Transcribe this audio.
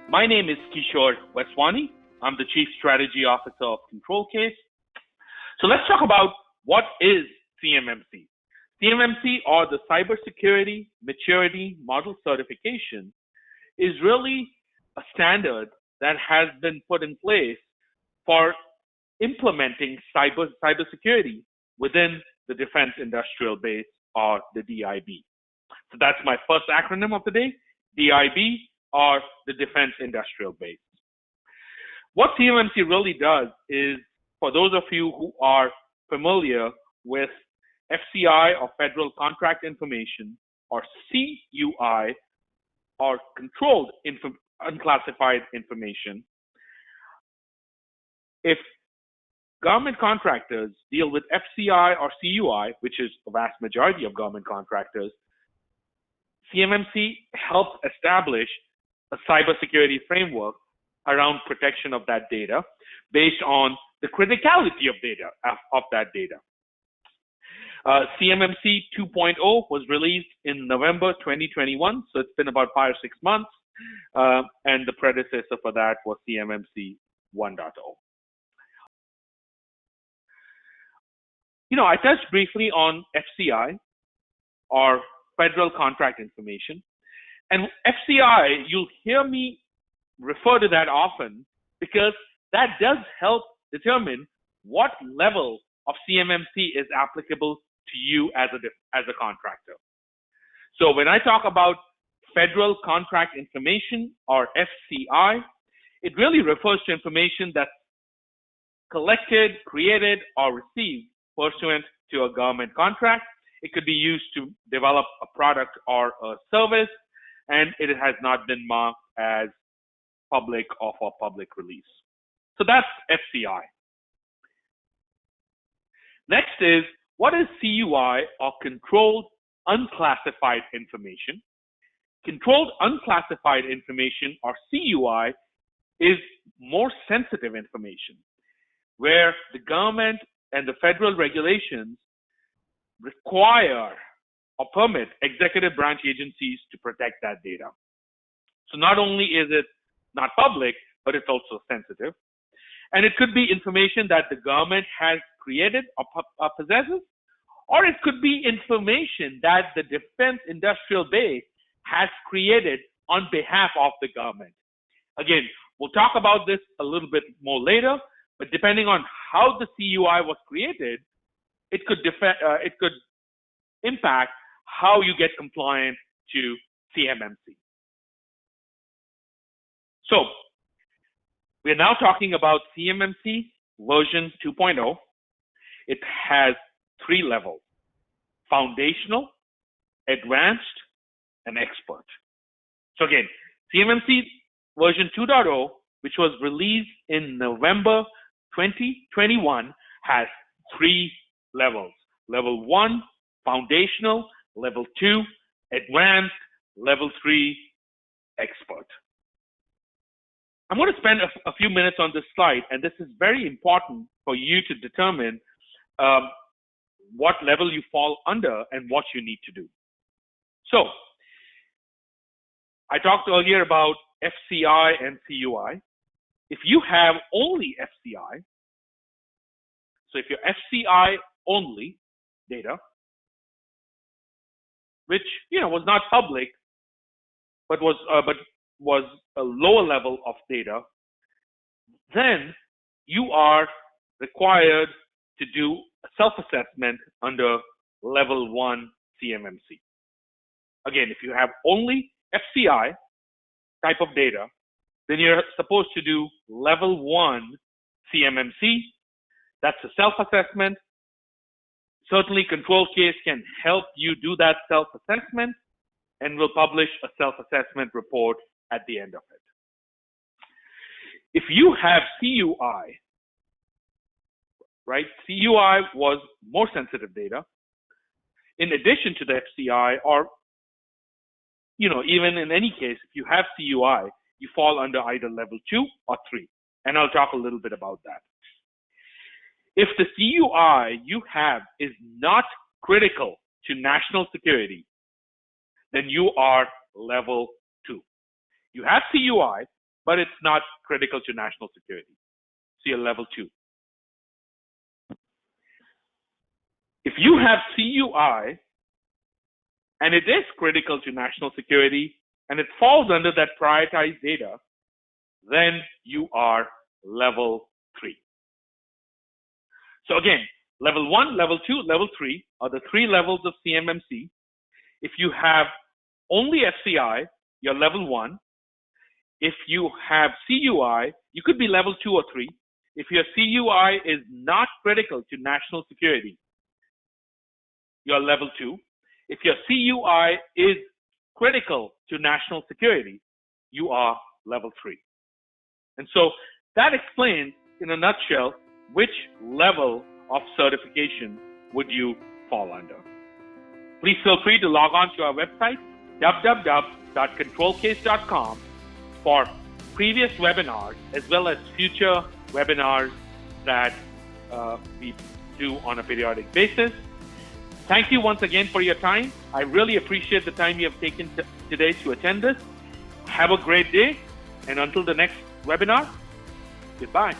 My name is Kishore Weswani. I'm the Chief Strategy Officer of Control Case. So let's talk about what is CMMC. CMMC, or the Cybersecurity Maturity Model Certification, is really a standard that has been put in place for implementing cybersecurity within the defense industrial base, or the DIB. So that's my first acronym of the day, DIB, or the defense industrial base. What CMMC really does is, for those of you who are familiar with FCI, or Federal Contract Information, or CUI, or Controlled Unclassified Information, if government contractors deal with FCI or CUI, which is the vast majority of government contractors, CMMC helps establish a cybersecurity framework around protection of that data based on the criticality of that data. CMMC 2.0 was released in November 2021, so it's been about 5 or 6 months, and the predecessor for that was CMMC 1.0. I touched briefly on FCI, or Federal Contract Information. And FCI, you'll hear me refer to that often because that does help determine what level of CMMC is applicable to you as a contractor. So when I talk about Federal Contract Information, or FCI, it really refers to information that's collected, created, or received pursuant to a government contract. It could be used to develop a product or a service, and it has not been marked as public or for public release. So that's FCI. Next is, what is CUI, or Controlled Unclassified Information? Controlled Unclassified Information, or CUI, is more sensitive information, where the government and the federal regulations require or permit executive branch agencies to protect that data. So not only is it not public, but it's also sensitive. And it could be information that the government has created or possesses, or it could be information that the defense industrial base has created on behalf of the government. Again, we'll talk about this a little bit more later, but depending on how the CUI was created, it could impact how you get compliant to CMMC. So we're now talking about CMMC version 2.0. It has 3 levels: foundational, advanced, and expert. So again, CMMC version 2.0, which was released in November 2021, has 3 levels. Level 1, foundational. Level 2, advanced. Level 3, expert. I'm going to spend a few minutes on this slide, and this is very important for you to determine what level you fall under and what you need to do. So I talked earlier about FCI and CUI. If you have only FCI, so if you're FCI only data, which was not public, but was a lower level of data, then you are required to do a self-assessment under level 1 CMMC. Again, if you have only FCI type of data, then you're supposed to do level 1 CMMC. That's a self-assessment. Certainly, Control Case can help you do that self-assessment, and will publish a self-assessment report at the end of it. If you have CUI, right? CUI was more sensitive data. In addition to the FCI, or even in any case, if you have CUI, you fall under either level 2 or 3, and I'll talk a little bit about that. If the CUI you have is not critical to national security, then you are level 2. You have CUI, but it's not critical to national security. So you're level 2. If you have CUI and it is critical to national security and it falls under that prioritized data, then you are level 3. So again, level 1, level 2, level 3 are the 3 levels of CMMC. If you have only FCI, you're level 1. If you have CUI, you could be level 2 or 3. If your CUI is not critical to national security, you're level 2. If your CUI is critical to national security, you are level 3. And so that explains, in a nutshell, which level of certification would you fall under. Please feel free to log on to our website, www.controlcase.com, for previous webinars as well as future webinars that we do on a periodic basis. Thank you once again for your time. I really appreciate the time you have taken today to attend this. Have a great day, and until the next webinar, goodbye.